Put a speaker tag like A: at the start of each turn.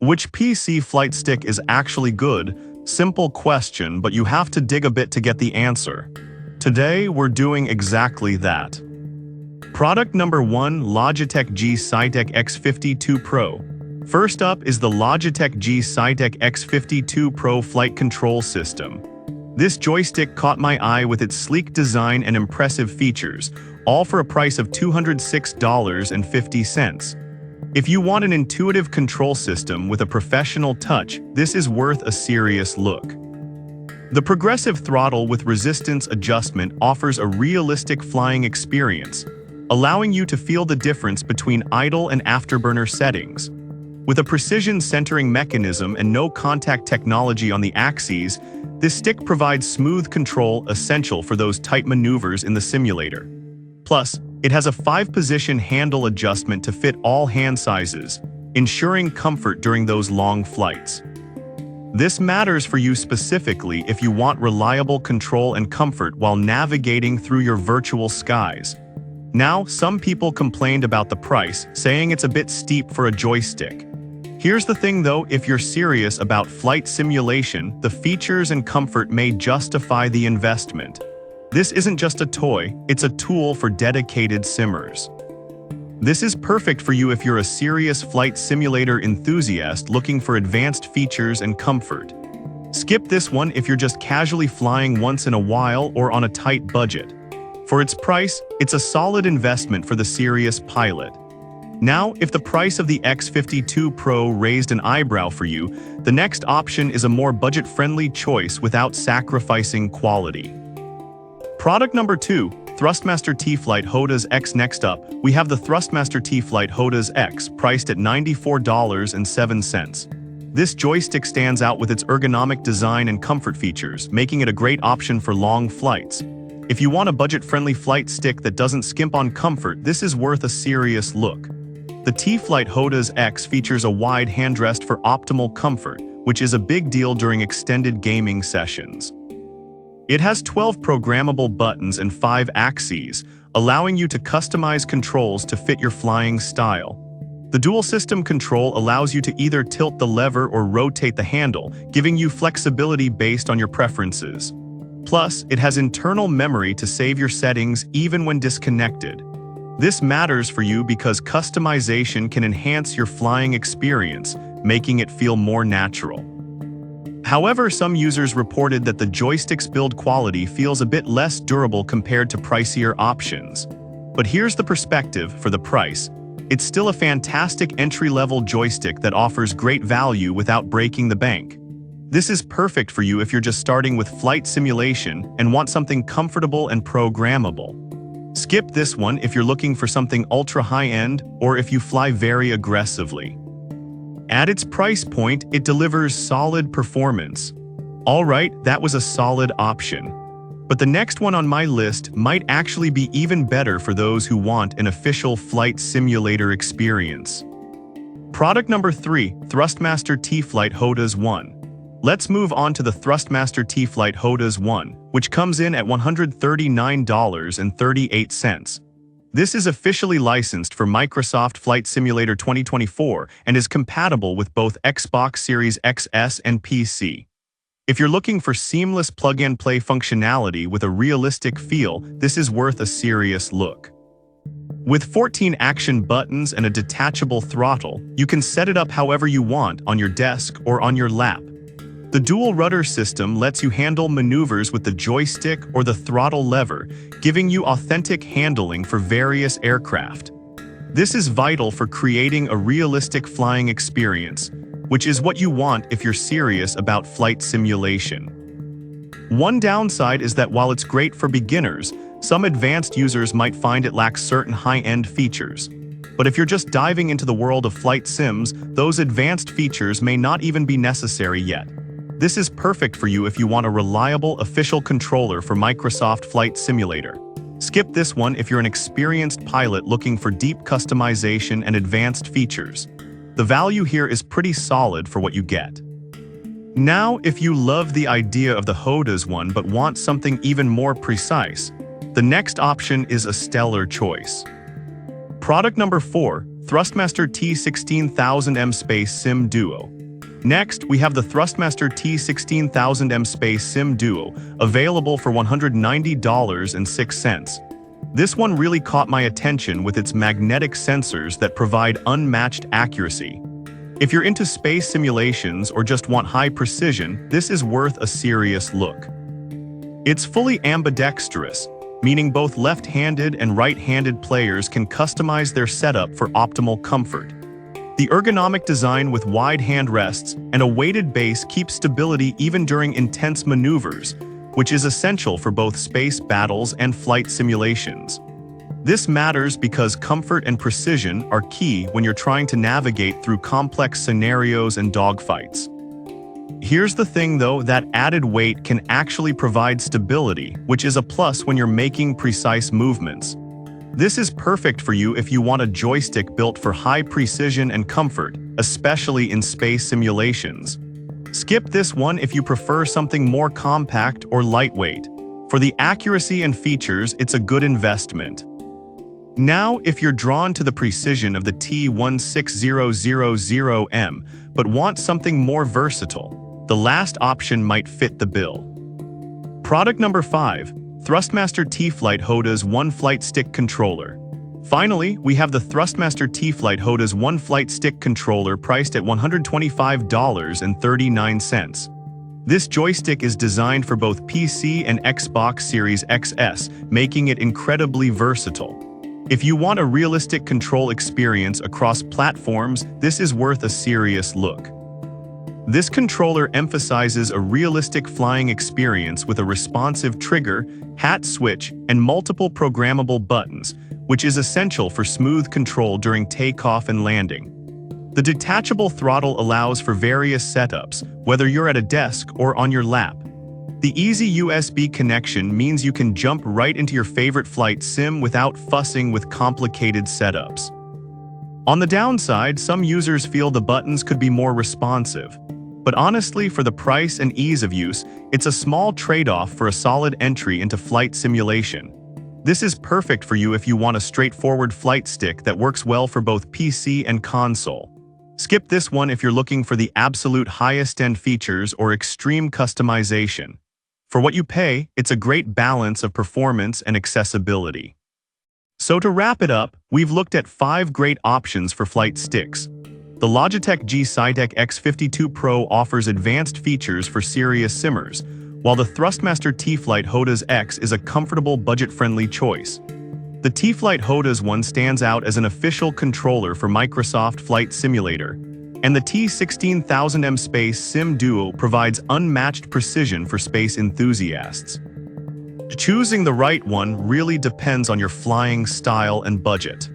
A: Which PC flight stick is actually good? Simple question, but you have to dig a bit to get the answer. Today, we're doing exactly that. Product number 1, Logitech G Cytec X52 Pro. First up is the Logitech G Cytec X52 Pro Flight Control System. This joystick caught my eye with its sleek design and impressive features, all for a price of $206.50. If you want an intuitive control system with a professional touch, this is worth a serious look. The progressive throttle with resistance adjustment offers a realistic flying experience, allowing you to feel the difference between idle and afterburner settings. With a precision centering mechanism and no contact technology on the axes, this stick provides smooth control essential for those tight maneuvers in the simulator. Plus, it has a 5-position handle adjustment to fit all hand sizes, ensuring comfort during those long flights. This matters for you specifically if you want reliable control and comfort while navigating through your virtual skies. Now, some people complained about the price, saying it's a bit steep for a joystick. Here's the thing though, if you're serious about flight simulation, the features and comfort may justify the investment. This isn't just a toy, it's a tool for dedicated simmers. This is perfect for you if you're a serious flight simulator enthusiast looking for advanced features and comfort. Skip this one if you're just casually flying once in a while or on a tight budget. For its price, it's a solid investment for the serious pilot. Now, if the price of the X52 Pro raised an eyebrow for you, the next option is a more budget-friendly choice without sacrificing quality. Product number 2, Thrustmaster T-Flight HOTAS X. Next up, we have the Thrustmaster T-Flight HOTAS X, priced at $94.07. This joystick stands out with its ergonomic design and comfort features, making it a great option for long flights. If you want a budget-friendly flight stick that doesn't skimp on comfort, this is worth a serious look. The T-Flight HOTAS X features a wide handrest for optimal comfort, which is a big deal during extended gaming sessions. It has 12 programmable buttons and 5 axes, allowing you to customize controls to fit your flying style. The dual system control allows you to either tilt the lever or rotate the handle, giving you flexibility based on your preferences. Plus, it has internal memory to save your settings even when disconnected. This matters for you because customization can enhance your flying experience, making it feel more natural. However, some users reported that the joystick's build quality feels a bit less durable compared to pricier options. But here's the perspective for the price. It's still a fantastic entry-level joystick that offers great value without breaking the bank. This is perfect for you if you're just starting with flight simulation and want something comfortable and programmable. Skip this one if you're looking for something ultra-high-end or if you fly very aggressively. At its price point, it delivers solid performance. Alright, that was a solid option. But the next one on my list might actually be even better for those who want an official flight simulator experience. Product number 3, Thrustmaster T-Flight HOTAS 1. Let's move on to the Thrustmaster T-Flight HOTAS 1, which comes in at $139.38. This is officially licensed for Microsoft Flight Simulator 2024 and is compatible with both Xbox Series XS and PC. If you're looking for seamless plug-and-play functionality with a realistic feel, this is worth a serious look. With 14 action buttons and a detachable throttle, you can set it up however you want on your desk or on your lap. The dual rudder system lets you handle maneuvers with the joystick or the throttle lever, giving you authentic handling for various aircraft. This is vital for creating a realistic flying experience, which is what you want if you're serious about flight simulation. One downside is that while it's great for beginners, some advanced users might find it lacks certain high-end features. But if you're just diving into the world of flight sims, those advanced features may not even be necessary yet. This is perfect for you if you want a reliable official controller for Microsoft Flight Simulator. Skip this one if you're an experienced pilot looking for deep customization and advanced features. The value here is pretty solid for what you get. Now, if you love the idea of the HOTAS one but want something even more precise, the next option is a stellar choice. Product number 4, Thrustmaster T16000M Space Sim Duo. Next, we have the Thrustmaster T16000M Space Sim Duo, available for $190.06. This one really caught my attention with its magnetic sensors that provide unmatched accuracy. If you're into space simulations or just want high precision, this is worth a serious look. It's fully ambidextrous, meaning both left-handed and right-handed players can customize their setup for optimal comfort. The ergonomic design with wide hand rests and a weighted base keeps stability even during intense maneuvers, which is essential for both space battles and flight simulations. This matters because comfort and precision are key when you're trying to navigate through complex scenarios and dogfights. Here's the thing though, that added weight can actually provide stability, which is a plus when you're making precise movements. This is perfect for you if you want a joystick built for high precision and comfort, especially in space simulations. Skip this one if you prefer something more compact or lightweight. For the accuracy and features, it's a good investment. Now, if you're drawn to the precision of the T16000M, but want something more versatile, the last option might fit the bill. Product number 5. Thrustmaster T-Flight HOTA's One Flight Stick Controller. Finally, we have the Thrustmaster T-Flight HOTA's One Flight Stick Controller priced at $125.39. This joystick is designed for both PC and Xbox Series XS, making it incredibly versatile. If you want a realistic control experience across platforms, this is worth a serious look. This controller emphasizes a realistic flying experience with a responsive trigger, hat switch, and multiple programmable buttons, which is essential for smooth control during takeoff and landing. The detachable throttle allows for various setups, whether you're at a desk or on your lap. The easy USB connection means you can jump right into your favorite flight sim without fussing with complicated setups. On the downside, some users feel the buttons could be more responsive. But honestly, for the price and ease of use, it's a small trade-off for a solid entry into flight simulation. This is perfect for you if you want a straightforward flight stick that works well for both PC and console. Skip this one if you're looking for the absolute highest-end features or extreme customization. For what you pay, it's a great balance of performance and accessibility. So to wrap it up, we've looked at 5 great options for flight sticks. The Logitech G Sytec X52 Pro offers advanced features for serious simmers, while the Thrustmaster T-Flight HOTA's X is a comfortable, budget-friendly choice. The T-Flight HOTA's one stands out as an official controller for Microsoft Flight Simulator, and the T16000M Space Sim Duo provides unmatched precision for space enthusiasts. Choosing the right one really depends on your flying style and budget.